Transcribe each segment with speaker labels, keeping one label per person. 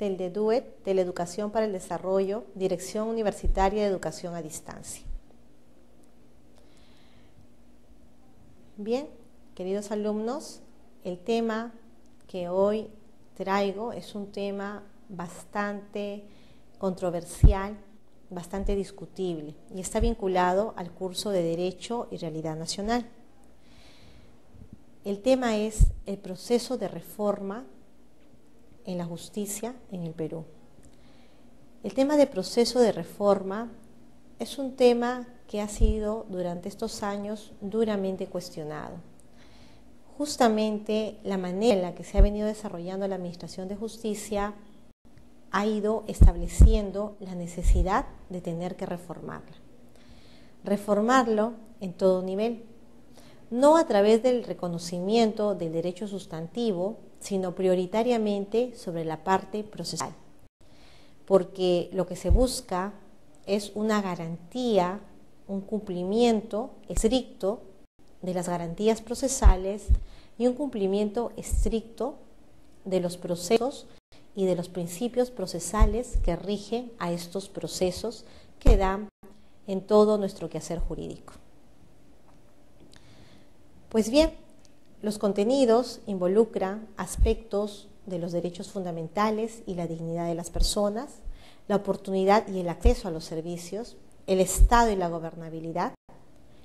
Speaker 1: del DEDUED, de la Educación para el Desarrollo, Dirección Universitaria de Educación a Distancia. Bien, queridos alumnos, el tema que hoy traigo es un tema bastante controversial, bastante discutible y está vinculado al curso de Derecho y Realidad Nacional. El tema es el proceso de reforma en la justicia en el Perú. El tema de proceso de reforma es un tema que ha sido durante estos años duramente cuestionado. Justamente la manera en la que se ha venido desarrollando la Administración de Justicia ha ido estableciendo la necesidad de tener que reformarla. Reformarlo en todo nivel, no a través del reconocimiento del derecho sustantivo, sino prioritariamente sobre la parte procesal, porque lo que se busca es una garantía, un cumplimiento estricto de las garantías procesales y un cumplimiento estricto de los procesos y de los principios procesales que rigen a estos procesos que dan en todo nuestro quehacer jurídico. Pues bien, los contenidos involucran aspectos de los derechos fundamentales y la dignidad de las personas, la oportunidad y el acceso a los servicios, el Estado y la gobernabilidad,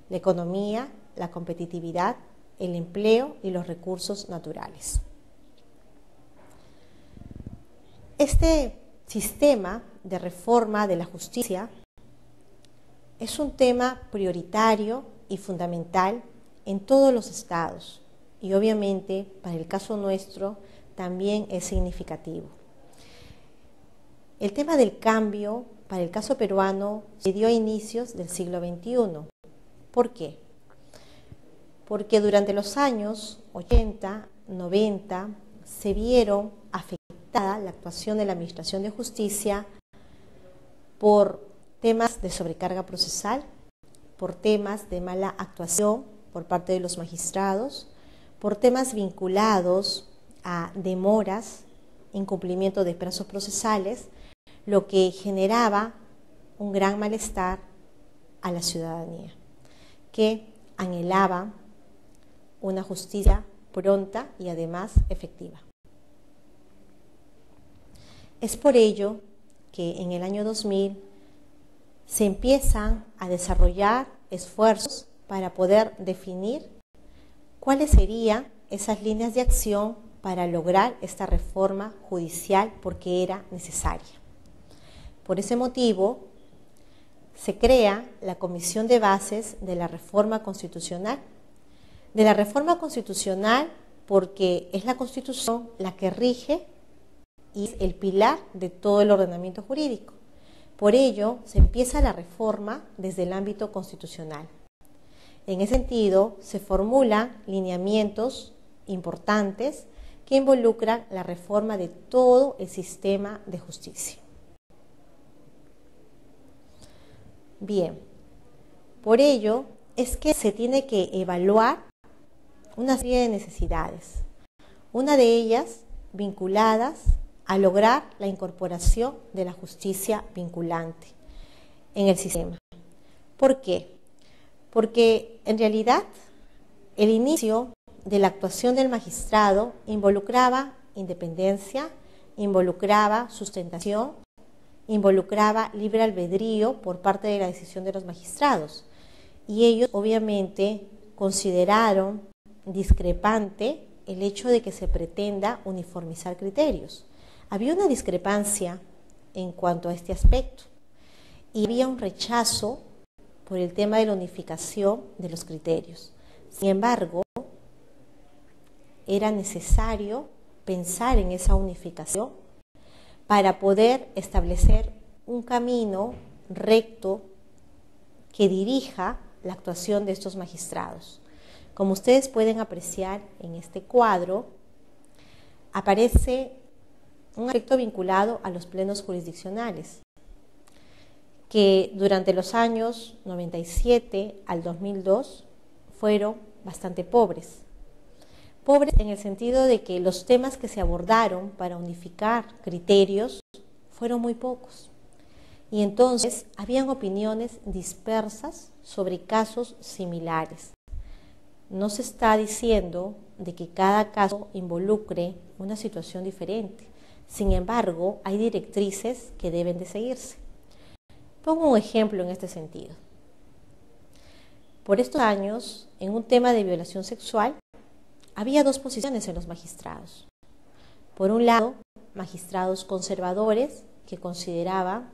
Speaker 1: la economía, la competitividad, el empleo y los recursos naturales. Este sistema de reforma de la justicia es un tema prioritario y fundamental en todos los estados y obviamente para el caso nuestro también es significativo. El tema del cambio para el caso peruano se dio a inicios del siglo XXI. ¿Por qué? Porque durante los años 80, 90 se vieron afectada la actuación de la Administración de Justicia por temas de sobrecarga procesal, por temas de mala actuación por parte de los magistrados, por temas vinculados a demoras, incumplimiento de plazos procesales, lo que generaba un gran malestar a la ciudadanía, que anhelaba una justicia pronta y además efectiva. Es por ello que en el año 2000 se empiezan a desarrollar esfuerzos para poder definir cuáles serían esas líneas de acción para lograr esta reforma judicial porque era necesaria. Por ese motivo, se crea la Comisión de Bases de la Reforma Constitucional. De la Reforma Constitucional porque es la Constitución la que rige y es el pilar de todo el ordenamiento jurídico. Por ello, se empieza la reforma desde el ámbito constitucional. En ese sentido, se formulan lineamientos importantes que involucran la reforma de todo el sistema de justicia. Bien, por ello es que se tiene que evaluar una serie de necesidades, una de ellas vinculadas a lograr la incorporación de la justicia vinculante en el sistema. ¿Por qué? Porque en realidad el inicio de la actuación del magistrado involucraba independencia, involucraba sustentación, involucraba libre albedrío por parte de la decisión de los magistrados. Y ellos obviamente consideraron discrepante el hecho de que se pretenda uniformizar criterios. Había una discrepancia en cuanto a este aspecto y había un rechazo por el tema de la unificación de los criterios. Sin embargo, era necesario pensar en esa unificación para poder establecer un camino recto que dirija la actuación de estos magistrados. Como ustedes pueden apreciar en este cuadro, aparece un aspecto vinculado a los plenos jurisdiccionales, que durante los años 97 al 2002 fueron bastante pobres. Pobres en el sentido de que los temas que se abordaron para unificar criterios fueron muy pocos. Y entonces habían opiniones dispersas sobre casos similares. No se está diciendo de que cada caso involucre una situación diferente. Sin embargo, hay directrices que deben de seguirse. Pongo un ejemplo en este sentido. Por estos años, en un tema de violación sexual, había dos posiciones en los magistrados. Por un lado, magistrados conservadores que consideraban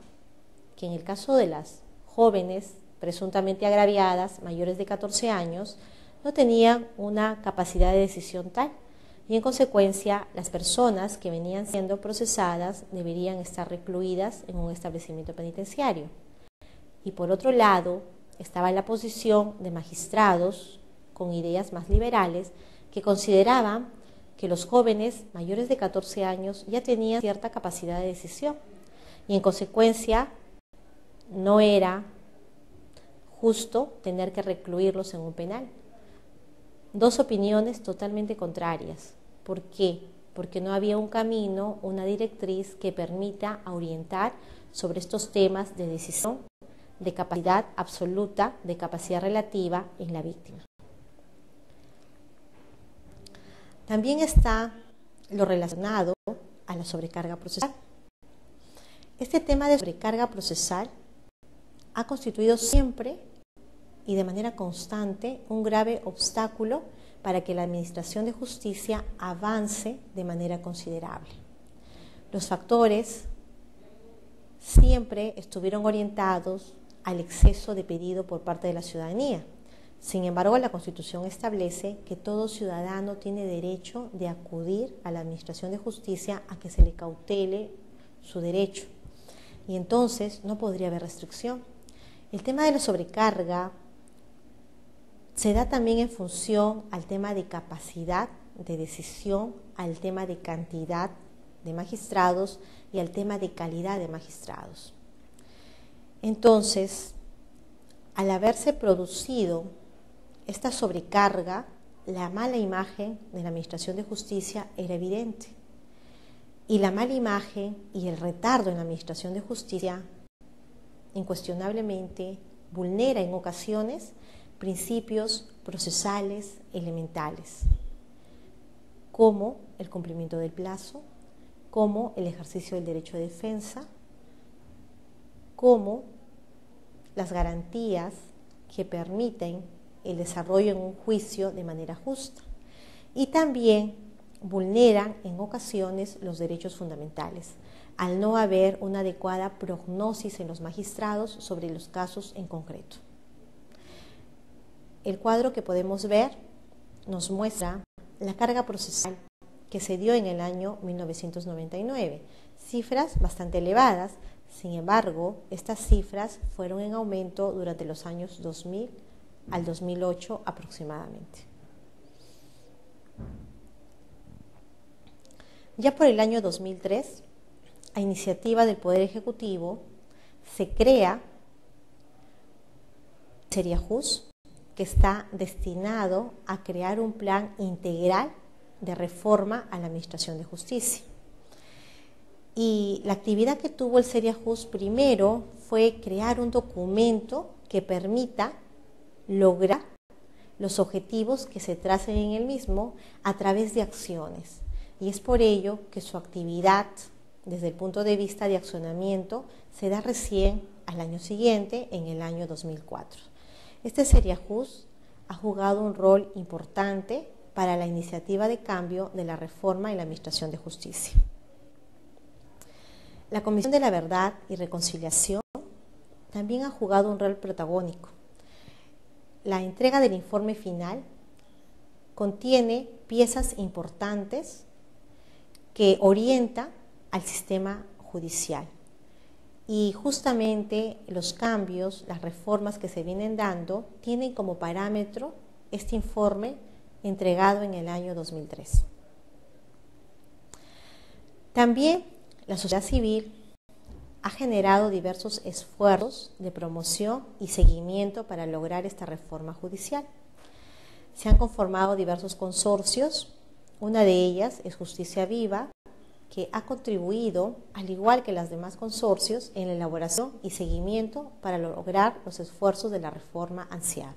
Speaker 1: que en el caso de las jóvenes presuntamente agraviadas, mayores de 14 años, no tenían una capacidad de decisión tal y en consecuencia las personas que venían siendo procesadas deberían estar recluidas en un establecimiento penitenciario. Y por otro lado estaba la posición de magistrados con ideas más liberales que consideraban que los jóvenes mayores de 14 años ya tenían cierta capacidad de decisión y en consecuencia no era justo tener que recluirlos en un penal. Dos opiniones totalmente contrarias. ¿Por qué? Porque no había un camino, una directriz que permita orientar sobre estos temas de decisión, de capacidad absoluta, de capacidad relativa en la víctima. También está lo relacionado a la sobrecarga procesal. Este tema de sobrecarga procesal ha constituido siempre y de manera constante un grave obstáculo para que la Administración de Justicia avance de manera considerable. Los factores siempre estuvieron orientados al exceso de pedido por parte de la ciudadanía. Sin embargo, la Constitución establece que todo ciudadano tiene derecho de acudir a la Administración de Justicia a que se le cautele su derecho. Y entonces no podría haber restricción. El tema de la sobrecarga se da también en función al tema de capacidad de decisión, al tema de cantidad de magistrados y al tema de calidad de magistrados. Entonces, al haberse producido esta sobrecarga, la mala imagen de la Administración de Justicia era evidente. Y la mala imagen y el retardo en la Administración de Justicia incuestionablemente vulnera en ocasiones principios procesales elementales, como el cumplimiento del plazo, como el ejercicio del derecho de defensa, como las garantías que permiten el desarrollo en un juicio de manera justa y también vulneran en ocasiones los derechos fundamentales, al no haber una adecuada prognosis en los magistrados sobre los casos en concreto. El cuadro que podemos ver nos muestra la carga procesal que se dio en el año 1999, cifras bastante elevadas. Sin embargo, estas cifras fueron en aumento durante los años 2000 al 2008 aproximadamente. Ya por el año 2003, a iniciativa del Poder Ejecutivo, se crea Seriajust, que está destinado a crear un plan integral de reforma a la Administración de Justicia. Y la actividad que tuvo el Seriajust primero fue crear un documento que permita lograr los objetivos que se tracen en el mismo a través de acciones. Y es por ello que su actividad, desde el punto de vista de accionamiento, se da recién al año siguiente, en el año 2004. Este Seriajust ha jugado un rol importante para la iniciativa de cambio de la reforma en la Administración de Justicia. La Comisión de la Verdad y Reconciliación también ha jugado un rol protagónico. La entrega del informe final contiene piezas importantes que orienta al sistema judicial. Y justamente los cambios, las reformas que se vienen dando, tienen como parámetro este informe entregado en el año 2003. También la sociedad civil ha generado diversos esfuerzos de promoción y seguimiento para lograr esta reforma judicial. Se han conformado diversos consorcios Una de ellas es Justicia Viva, que ha contribuido, al igual que los demás consorcios, en la elaboración y seguimiento para lograr los esfuerzos de la reforma ansiada.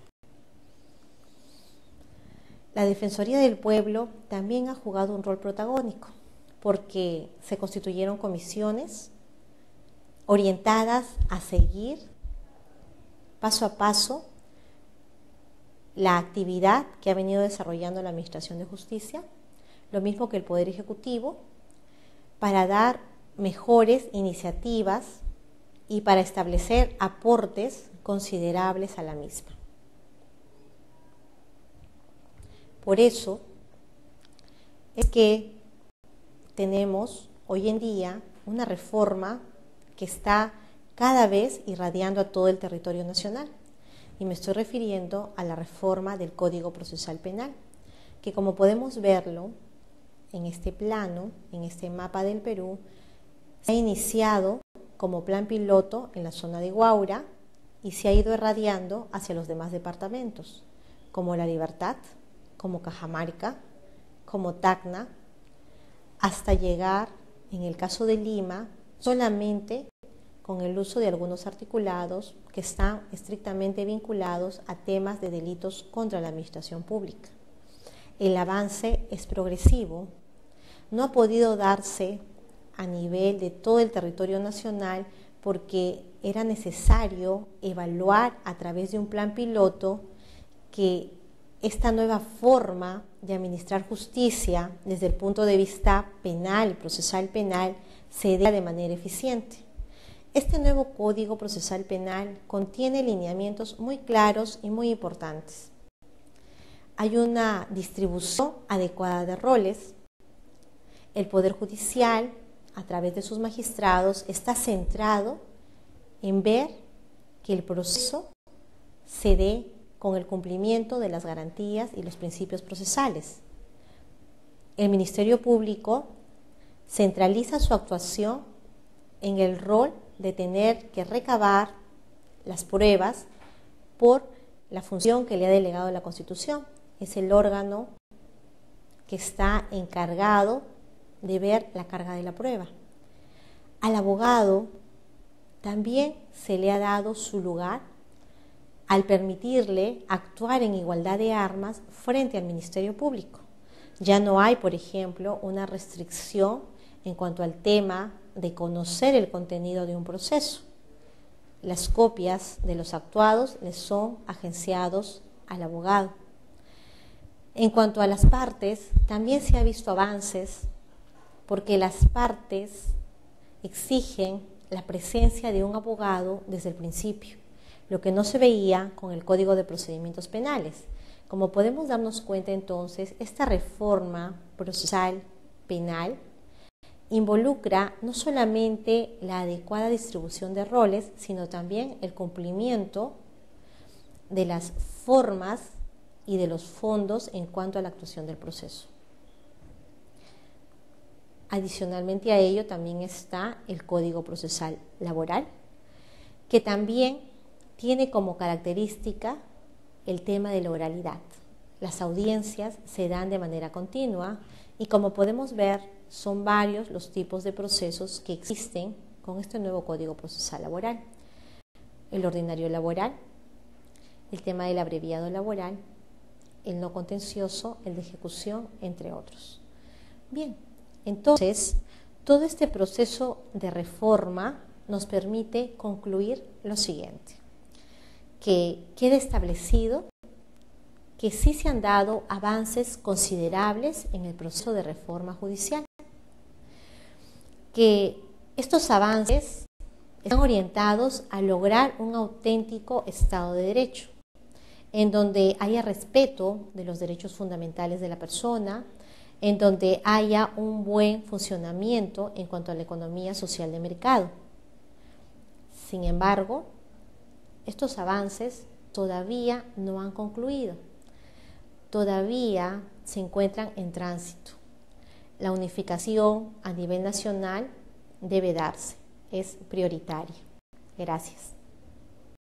Speaker 1: La Defensoría del Pueblo también ha jugado un rol protagónico, porque se constituyeron comisiones orientadas a seguir paso a paso la actividad que ha venido desarrollando la Administración de Justicia, lo mismo que el Poder Ejecutivo, para dar mejores iniciativas y para establecer aportes considerables a la misma. Por eso es que tenemos hoy en día una reforma que está cada vez irradiando a todo el territorio nacional. Y me estoy refiriendo a la reforma del Código Procesal Penal, que como podemos verlo en este plano, en este mapa del Perú, se ha iniciado como plan piloto en la zona de Huaura y se ha ido irradiando hacia los demás departamentos, como La Libertad, como Cajamarca, como Tacna, hasta llegar, en el caso de Lima, solamente con el uso de algunos articulados que están estrictamente vinculados a temas de delitos contra la administración pública. El avance es progresivo, no ha podido darse a nivel de todo el territorio nacional porque era necesario evaluar a través de un plan piloto que esta nueva forma de administrar justicia desde el punto de vista penal y procesal penal se dé de manera eficiente. Este nuevo Código Procesal Penal contiene lineamientos muy claros y muy importantes. Hay una distribución adecuada de roles. El Poder Judicial, a través de sus magistrados, está centrado en ver que el proceso se dé con el cumplimiento de las garantías y los principios procesales. El Ministerio Público centraliza su actuación en el rol de tener que recabar las pruebas por la función que le ha delegado la Constitución. Es el órgano que está encargado de ver la carga de la prueba. Al abogado también se le ha dado su lugar al permitirle actuar en igualdad de armas frente al Ministerio Público. Ya no hay, por ejemplo, una restricción en cuanto al tema de conocer el contenido de un proceso. Las copias de los actuados les son agenciados al abogado. En cuanto a las partes, también se ha visto avances porque las partes exigen la presencia de un abogado desde el principio, lo que no se veía con el Código de Procedimientos Penales. Como podemos darnos cuenta entonces, esta reforma procesal penal involucra no solamente la adecuada distribución de roles, sino también el cumplimiento de las formas y de los fondos en cuanto a la actuación del proceso. Adicionalmente a ello también está el Código Procesal Laboral, que también tiene como característica el tema de la oralidad. Las audiencias se dan de manera continua y como podemos ver son varios los tipos de procesos que existen con este nuevo Código Procesal Laboral. El ordinario laboral, el tema del abreviado laboral, el no contencioso, el de ejecución, entre otros. Bien, entonces todo este proceso de reforma nos permite concluir lo siguiente, que quede establecido que sí se han dado avances considerables en el proceso de reforma judicial, que estos avances están orientados a lograr un auténtico Estado de Derecho, en donde haya respeto de los derechos fundamentales de la persona, en donde haya un buen funcionamiento en cuanto a la economía social de mercado. Sin embargo, estos avances todavía no han concluido, todavía se encuentran en tránsito. La unificación a nivel nacional debe darse, es prioritaria. Gracias.